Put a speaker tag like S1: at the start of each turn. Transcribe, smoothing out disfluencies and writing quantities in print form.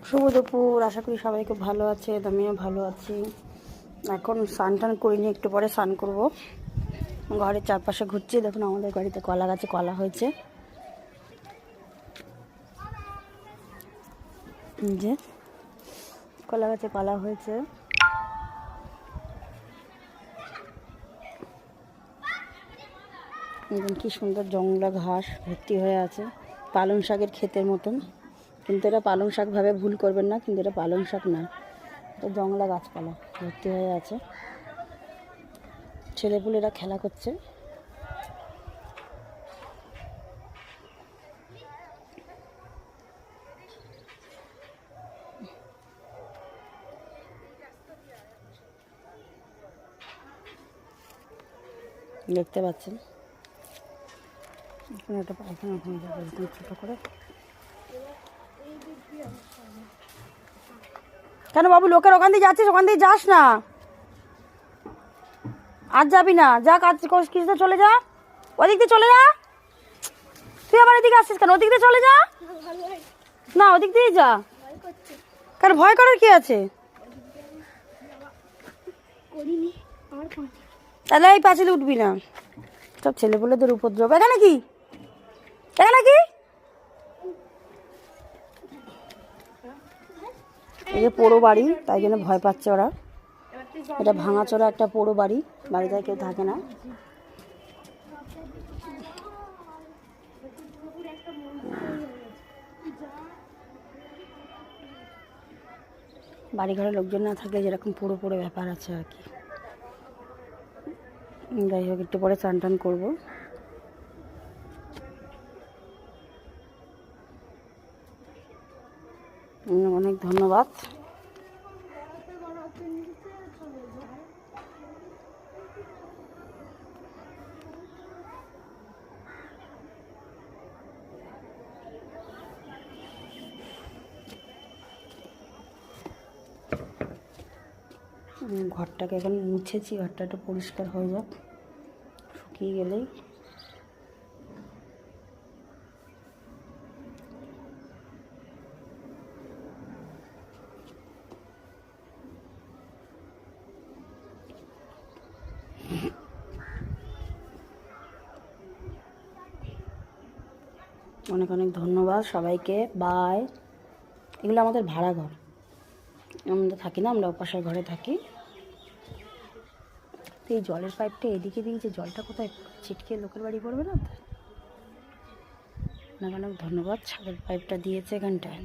S1: শুভ দুপুর, আশা করি সবাই খুব ভালো আছে, আমিও ভালো আছি। এখন স্নান টান করিনি, একটু পরে স্নান করবো। ঘরের চারপাশে ঘুরছি, দেখুন আমাদের বাড়িতে কলা গাছে কলা হয়েছে, যে কলা গাছে কলা হয়েছে। কি সুন্দর জংলা ঘাস ভর্তি হয়ে আছে, পালং শাকের ক্ষেতের মতন। কিন্তু এটা পালং শাক ভাবে ভুল করবেন না, কিন্তু এটা পালং শাক না, এটা জংলা গাছপালা ভর্তি হয়ে আছে। ছেলেপুলেরা খেলা করছে। দেখতে পাচ্ছেন এখানে একটা পায়খানা হয়ে যাবে এরকম ছোটো করে। কেন বাবু, লোকের ওখান দিয়ে যাচ্ছিস, ওখান দিয়ে যাস না, আর যাবি না, যা কাজ কিছুতে চলে যা, ওদিক দিয়ে চলে যা। তুই আবার এদিকে আসছিস কেন? ওদিক দিয়ে চলে যা না, ওদিক দিয়ে যা। কেন ভয় করার কি আছে? তাহলে এই পাঁচিলে উঠবি না, সব ছেলেপুলেদের উপদ্রব। এখানে কি, এখানে কি? এই যে পোড়ো বাড়ি, তাই জন্য ভয় পাচ্ছে ওরা। এটা ভাঙাচোরা একটা পোড়ো বাড়ি, বাড়িতে কেউ থাকে না। বাড়ি ঘরে লোকজন না থাকলে যেরকম পুরো পুরো ব্যাপার আছে আর কি। যাই হোক, একটু পরে স্নান টান করবো। অনেক ধন্যবাদ। ঘরটাকে এখন মুছেছি, ঘরটা একটু পরিষ্কার হয়ে যাক, শুকিয়ে গেলেই। অনেক অনেক ধন্যবাদ সবাইকে, বাই। এগুলো আমাদের ভাড়া ঘর, আমরা থাকি না, আমরা ওপাশের ঘরে থাকি। তো এই জলের পাইপটা এদিকে দিয়েছে, জলটা কোথায় ছিটকে লোকের বাড়ি পড়বে না। অনেক অনেক ধন্যবাদ, ছাদের পাইপটা দিয়েছে এখানটায়।